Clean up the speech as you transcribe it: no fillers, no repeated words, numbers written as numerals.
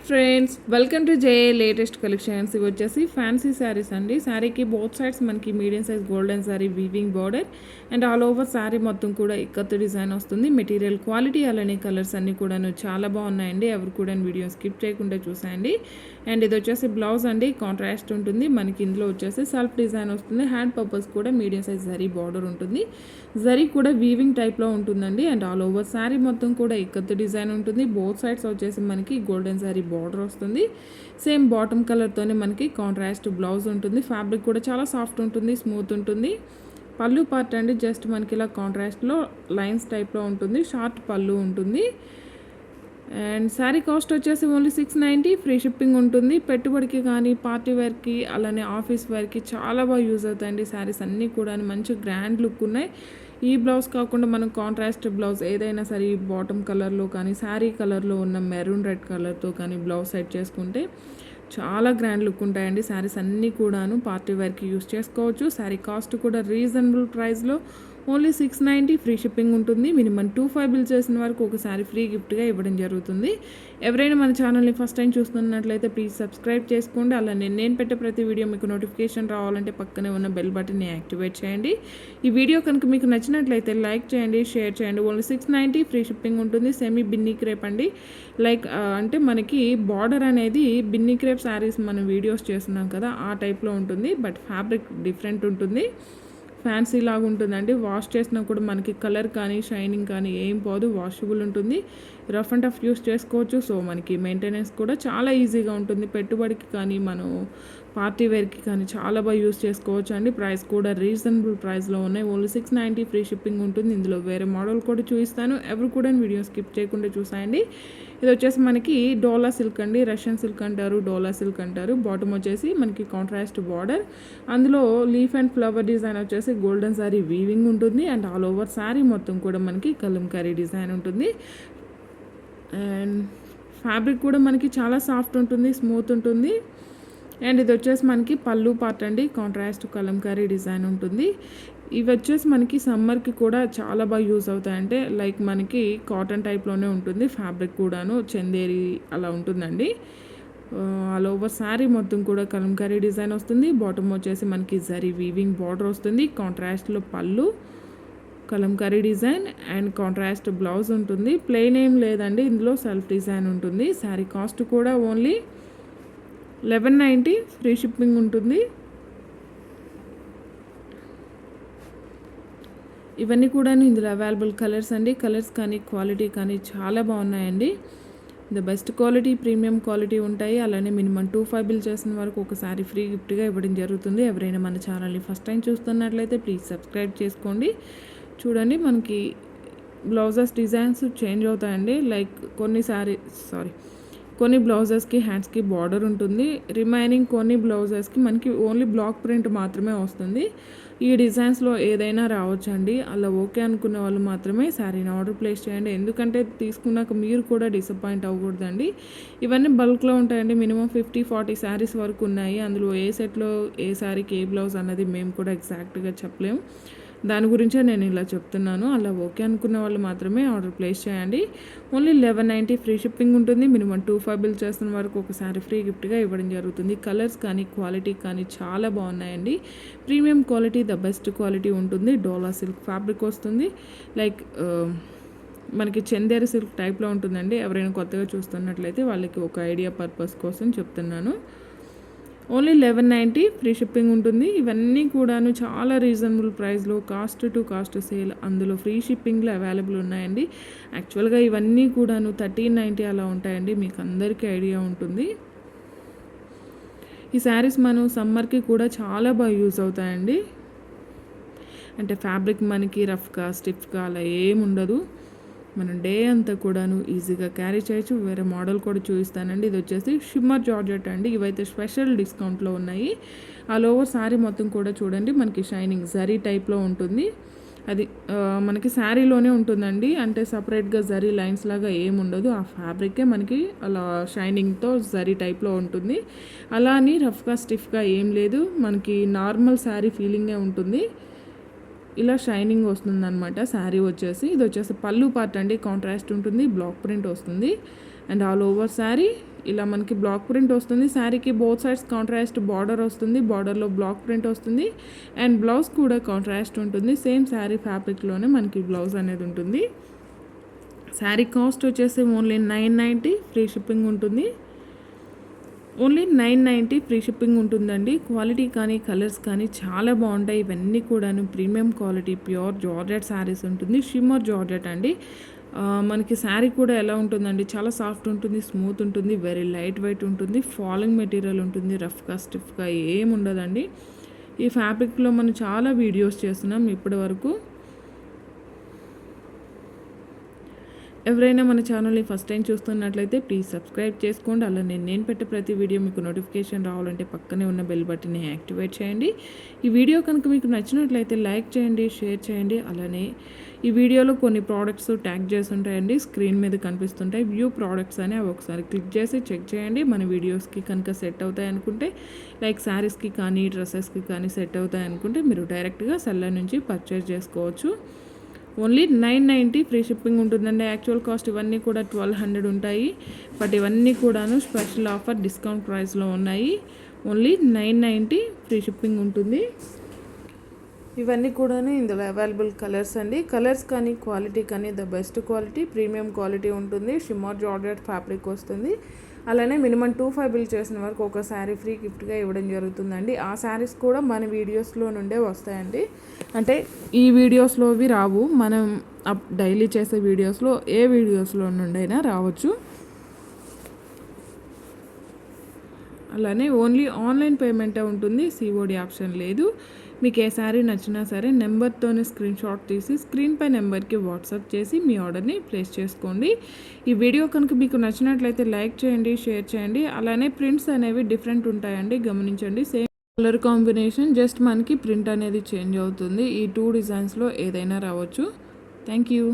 Friends welcome to J latest collections. ఇవి వచ్చేసి fancy saris అండి. శారీకి బోత్ సైడ్స్ మనకి medium size golden sari weaving border and all over sari మొత్తం కూడా ఇక్కత్ డిజైన్ వస్తుంది. మెటీరియల్ క్వాలిటీ అలానే కలర్స్ అన్నీ కూడాను చాలా బాగున్నాయండి. ఎవరు కూడా వీడియో స్కిప్ చేయకుండా చూసాయండి. అండ్ ఇది వచ్చేసి బ్లౌజ్ అండి, కాంట్రాస్ట్ ఉంటుంది. మనకి ఇందులో వచ్చేసి సెల్ఫ్ డిజైన్ వస్తుంది. హ్యాండ్ పర్పస్ కూడా మీడియం సైజ్ జరీ బార్డర్ ఉంటుంది. జరీ కూడా వీవింగ్ టైప్లో ఉంటుందండి. అండ్ ఆల్ ఓవర్ శారీ మొత్తం కూడా ఇక్కత్ డిజైన్ ఉంటుంది. బోత్ సైడ్స్ వచ్చేసి మనకి గోల్డెన్ శారీ బార్డర్ వస్తుంది. సేమ్ బాటమ్ కలర్తోనే మనకి కాంట్రాస్ట్ బ్లౌజ్ ఉంటుంది. ఫ్యాబ్రిక్ కూడా చాలా సాఫ్ట్ ఉంటుంది, స్మూత్ ఉంటుంది. పళ్ళు పార్ట్ అండి జస్ట్ మనకి ఇలా కాంట్రాస్ట్లో లైన్స్ టైప్లో ఉంటుంది. షార్ట్ పళ్ళు ఉంటుంది. అండ్ శారీ కాస్ట్ వచ్చేసి ఓన్లీ 690. ఫ్రీ షిప్పింగ్ ఉంటుంది. పెట్టుబడికి కానీ పార్టీ వేర్కి అలానే ఆఫీస్ వేర్కి చాలా బాగా యూజ్ అవుతాయండి. శారీస్ అన్నీ కూడా మంచి గ్రాండ్ లుక్ ఉన్నాయి. ఈ బ్లౌజ్ కాకుండా మనం కాంట్రాస్ట్ బ్లౌజ్ ఏదైనా సరే బాటమ్ కలర్లో కానీ శారీ కలర్లో ఉన్న మెరూన్ రెడ్ కలర్తో కానీ బ్లౌజ్ సెట్ చేసుకుంటే చాలా గ్రాండ్ లుక్ ఉంటాయండి. శారీస్ అన్నీ కూడాను పార్టీ వేర్కి యూస్ చేసుకోవచ్చు. శారీ కాస్ట్ కూడా రీజనబుల్ ప్రైస్లో ఓన్లీ 690. ఫ్రీ షిప్పింగ్ ఉంటుంది. మినిమం 25 బిల్ చేసిన వరకు ఒకసారి ఫ్రీ గిఫ్ట్గా ఇవ్వడం జరుగుతుంది. ఎవరైనా మన ఛానల్ని ఫస్ట్ టైం చూస్తున్నట్లయితే ప్లీజ్ సబ్స్క్రైబ్ చేసుకోండి. అలానే నేను పెట్టే ప్రతి వీడియో మీకు నోటిఫికేషన్ రావాలంటే పక్కనే ఉన్న బెల్ బటన్ని యాక్టివేట్ చేయండి. ఈ వీడియో కనుక మీకు నచ్చినట్లయితే లైక్ చేయండి, షేర్ చేయండి. ఓన్లీ 690. ఫ్రీ షిప్పింగ్ ఉంటుంది. సెమీ బిన్నీ క్రేప్ అండి. లైక్ అంటే మనకి బార్డర్ అనేది బిన్నీ క్రేప్ శారీస్ మనం వీడియోస్ చేస్తున్నాం కదా, ఆ టైప్లో ఉంటుంది. బట్ ఫ్యాబ్రిక్ డిఫరెంట్ ఉంటుంది. ఫ్యాన్సీ లాగా ఉంటుందండి. వాష్ చేసినా కూడా మనకి కలర్ కానీ షైనింగ్ కానీ ఏం పోదు. వాషబుల్ ఉంటుంది. రఫ్ అండ్ టఫ్ యూస్ చేసుకోవచ్చు. సో మనకి మెయింటెనెన్స్ కూడా చాలా ఈజీగా ఉంటుంది. పెట్టుబడికి కానీ మనం పార్టీ వేర్కి కానీ చాలా బాగా యూస్ చేసుకోవచ్చు అండి. ప్రైస్ కూడా రీజనబుల్ ప్రైస్లో ఉన్నాయి. ఓన్లీ 690. ఫ్రీ షిప్పింగ్ ఉంటుంది. ఇందులో వేరే మోడల్ కూడా చూపిస్తాను. ఎవరు కూడా వీడియో స్కిప్ చేయకుండా చూసాయండి. ఇది వచ్చేసి మనకి డోలా సిల్క్ అండి. రష్యన్ సిల్క్ అంటారు, డోలా సిల్క్ అంటారు. బాటమ్ వచ్చేసి మనకి కాంట్రాస్ట్ బార్డర్, అందులో లీఫ్ అండ్ ఫ్లవర్ డిజైన్ వచ్చేసి గోల్డెన్ శారీ వీవింగ్ ఉంటుంది. అండ్ ఆల్ ఓవర్ శారీ మొత్తం కూడా మనకి కలంకారీ డిజైన్ ఉంటుంది. అండ్ ఫ్యాబ్రిక్ కూడా మనకి చాలా సాఫ్ట్ ఉంటుంది, స్మూత్ ఉంటుంది. అండ్ ఇది వచ్చేసి మనకి పళ్ళు పార్ట్ అండి. కాంట్రాస్ట్ కలంకారీ డిజైన్ ఉంటుంది. ఇవి వచ్చేసి మనకి సమ్మర్కి కూడా చాలా బాగా యూజ్ అవుతాయి. అంటే లైక్ మనకి కాటన్ టైప్లోనే ఉంటుంది. ఫ్యాబ్రిక్ కూడాను చందేరి అలా ఉంటుందండి. ఆల్ ఓవర్ శారీ మొత్తం కూడా కలంకారీ డిజైన్ వస్తుంది. బాటమ్ వచ్చేసి మనకి జరీ వీవింగ్ బార్డర్ వస్తుంది. కాంట్రాస్ట్లో పళ్ళు, Kalamkari design and contrast blouse ఉంటుంది. ప్లెయిన్ ఏం లేదండి, ఇందులో సెల్ఫ్ డిజైన్ ఉంటుంది. శారీ కాస్ట్ కూడా ఓన్లీ 1190. ఫ్రీ షిప్పింగ్ ఉంటుంది. ఇవన్నీ కూడా ఇందులో అవైలబుల్ కలర్స్ అండి. కలర్స్ కానీ క్వాలిటీ కానీ చాలా బాగున్నాయండి. The best quality, premium quality ఉంటాయి. అలానే మినిమం 25 బిల్ చేసిన వరకు ఒకసారి ఫ్రీ గిఫ్ట్గా ఇవ్వడం జరుగుతుంది. ఎవరైనా మన ఛానల్ని ఫస్ట్ టైం చూస్తున్నట్లయితే ప్లీజ్ సబ్స్క్రైబ్ చేసుకోండి. చూడండి మనకి బ్లౌజెస్ డిజైన్స్ చేంజ్ అవుతాయండి. లైక్ కొన్ని బ్లౌజెస్కి హ్యాండ్స్కి బార్డర్ ఉంటుంది. రిమైనింగ్ కొన్ని బ్లౌజెస్కి మనకి ఓన్లీ బ్లాక్ ప్రింట్ మాత్రమే వస్తుంది. ఈ డిజైన్స్లో ఏదైనా రావచ్చండి. అలా ఓకే అనుకునే వాళ్ళు మాత్రమే శారీని ఆర్డర్ ప్లేస్ చేయండి. ఎందుకంటే తీసుకున్నాక మీరు కూడా డిసప్పాయింట్ అవ్వకూడదండి. ఇవన్నీ బల్క్లో ఉంటాయండి. మినిమం 50-40 శారీస్ వరకు ఉన్నాయి. అందులో ఏ సెట్లో ఏ శారీకి ఏ బ్లౌజ్ అన్నది మేము కూడా ఎగ్జాక్ట్గా చెప్పలేము. దాని గురించే నేను ఇలా చెప్తున్నాను. అలా ఓకే అనుకున్న వాళ్ళు మాత్రమే ఆర్డర్ ప్లేస్ చేయండి. ఓన్లీ 1190. ఫ్రీ షిప్పింగ్ ఉంటుంది. మినిమం 25 బిల్ చేసిన వరకు ఒకసారి ఫ్రీ గిఫ్ట్గా ఇవ్వడం జరుగుతుంది. కలర్స్ కానీ క్వాలిటీ కానీ చాలా బాగున్నాయండి. Premium quality, the best quality ఉంటుంది. డోలా సిల్క్ ఫ్యాబ్రిక్ వస్తుంది. లైక్ మనకి చందేరి సిల్క్ టైప్లో ఉంటుందండి. ఎవరైనా కొత్తగా చూస్తున్నట్లయితే వాళ్ళకి ఒక ఐడియా పర్పస్ కోసం చెప్తున్నాను. ఓన్లీ 1190. ఫ్రీ షిప్పింగ్ ఉంటుంది. ఇవన్నీ కూడాను చాలా రీజనబుల్ ప్రైస్లో కాస్ట్ టు కాస్ట్ సేల్, అందులో ఫ్రీ షిప్పింగ్లో అవైలబుల్ ఉన్నాయండి. యాక్చువల్గా ఇవన్నీ కూడాను 1390 అలా ఉంటాయండి. మీకు అందరికీ ఐడియా ఉంటుంది. ఈ శారీస్ మనం సమ్మర్కి కూడా చాలా బాగా యూజ్ అవుతాయండి. అంటే ఫ్యాబ్రిక్ మనకి రఫ్గా స్టిఫ్గా అలా ఏముండదు. మనం డే అంతా కూడాను ఈజీగా క్యారీ చేయొచ్చు. వేరే మోడల్ కూడా చూపిస్తానండి. ఇది వచ్చేసి షిమ్మర్ జార్జెట్ అండి. ఇవైతే స్పెషల్ డిస్కౌంట్లో ఉన్నాయి. ఆల్ ఓవర్ శారీ మొత్తం కూడా చూడండి మనకి షైనింగ్ జరీ టైప్లో ఉంటుంది. అది మనకి శారీలోనే ఉంటుందండి. అంటే సపరేట్గా జరీ లైన్స్ లాగా ఏముండదు. ఆ ఫ్యాబ్రికే మనకి అలా షైనింగ్తో జరీ టైప్లో ఉంటుంది. అలా అని రఫ్గా స్టిఫ్గా ఏం లేదు. మనకి నార్మల్ శారీ ఫీలింగే ఉంటుంది. ఇలా షైనింగ్ వస్తుందన్నమాట శారీ వచ్చేసి. ఇది వచ్చేసి పళ్ళు పార్ట్ అండి. కాంట్రాస్ట్ ఉంటుంది. బ్లాక్ ప్రింట్ వస్తుంది. అండ్ ఆల్ ఓవర్ శారీ ఇలా మనకి బ్లాక్ ప్రింట్ వస్తుంది. శారీకి బోత్ సైడ్స్ కాంట్రాస్ట్ బార్డర్ వస్తుంది. బార్డర్లో బ్లాక్ ప్రింట్ వస్తుంది అండ్ బ్లౌజ్ కూడా కాంట్రాస్ట్ ఉంటుంది. సేమ్ శారీ ఫ్యాబ్రిక్లోనే మనకి బ్లౌజ్ అనేది ఉంటుంది. శారీ కాస్ట్ వచ్చేసి ఓన్లీ 990 ఫ్రీ షిప్పింగ్ ఉంటుంది. ఓన్లీ 990 ఫ్రీ షిప్పింగ్ ఉంటుందండి. క్వాలిటీ కానీ కలర్స్ కానీ చాలా బాగుంటాయి. ఇవన్నీ కూడాను premium quality pure georgette saris ఉంటుంది. షిమ్మర్ జార్జెట్ అండి. మనకి శారీ కూడా ఎలా ఉంటుందండి, చాలా సాఫ్ట్ ఉంటుంది, స్మూత్ ఉంటుంది, వెరీ లైట్ వెయిట్ ఉంటుంది, ఫాలింగ్ మెటీరియల్ ఉంటుంది, రఫ్గా స్టిఫ్గా ఏం ఉండదండి. ఈ ఫ్యాబ్రిక్లో మనం చాలా వీడియోస్ చేస్తున్నాం ఇప్పటి వరకు. ఎవరైనా మన ఛానల్ని ఫస్ట్ టైం చూస్తున్నట్లయితే ప్లీజ్ సబ్స్క్రైబ్ చేసుకోండి. అలానే నేను పెట్టే ప్రతి వీడియో మీకు నోటిఫికేషన్ రావాలంటే పక్కనే ఉన్న బెల్ బటన్ని యాక్టివేట్ చేయండి. ఈ వీడియో కనుక మీకు నచ్చినట్లయితే లైక్ చేయండి, షేర్ చేయండి. అలానే ఈ వీడియోలో కొన్ని ప్రోడక్ట్స్ ట్యాగ్ చేసి ఉంటాయండి, స్క్రీన్ మీద కనిపిస్తుంటాయి. వ్యూ ప్రోడక్ట్స్ అని అవి ఒకసారి క్లిక్ చేసి చెక్ చేయండి. మన వీడియోస్కి కనుక సెట్ అవుతాయి అనుకుంటే, లైక్ శారీస్కి కానీ డ్రెస్సెస్కి కానీ సెట్ అవుతాయి అనుకుంటే మీరు డైరెక్ట్గా సెల్లర్ నుంచి పర్చేస్ చేసుకోవచ్చు. ఓన్లీ 990 ఫ్రీ షిప్పింగ్ ఉంటుందండి. యాక్చువల్ కాస్ట్ ఇవన్నీ కూడా 1200 ఉంటాయి. బట్ ఇవన్నీ కూడాను స్పెషల్ ఆఫర్ డిస్కౌంట్ ప్రైస్లో ఉన్నాయి. ఓన్లీ 990 ఫ్రీ షిప్పింగ్ ఉంటుంది. ఇవన్నీ కూడాను ఇందులో అవైలబుల్ కలర్స్ అండి. కలర్స్ కానీ క్వాలిటీ కానీ the best quality premium quality ఉంటుంది. షిమ్మర్ జార్జెట్ ఫ్యాబ్రిక్ వస్తుంది. అలానే మినిమం 25 బిల్ చేసిన వరకు ఒక శారీ ఫ్రీ గిఫ్ట్గా ఇవ్వడం జరుగుతుందండి. ఆ శారీస్ కూడా మన వీడియోస్లో నుండే వస్తాయండి. అంటే ఈ వీడియోస్లోవి రావు, మనం డైలీ చేసే వీడియోస్లో ఏ వీడియోస్లో నుండైనా రావచ్చు. అలానే ఓన్లీ ఆన్లైన్ పేమెంటే ఉంటుంది, సిఓడి ఆప్షన్ లేదు. మీకు ఏ శారీ నచ్చినా సరే నెంబర్తోనే స్క్రీన్ షాట్ తీసి స్క్రీన్పై నెంబర్కి వాట్సాప్ చేసి మీ ఆర్డర్ని ప్లేస్ చేసుకోండి. ఈ వీడియో కనుక మీకు నచ్చినట్లయితే లైక్ చేయండి, షేర్ చేయండి. అలానే ప్రింట్స్ అనేవి డిఫరెంట్ ఉంటాయండి, గమనించండి. సేమ్ కలర్ కాంబినేషన్, జస్ట్ మనకి ప్రింట్ అనేది చేంజ్ అవుతుంది. ఈ 2 డిజైన్స్లో ఏదైనా రావచ్చు. Thank you.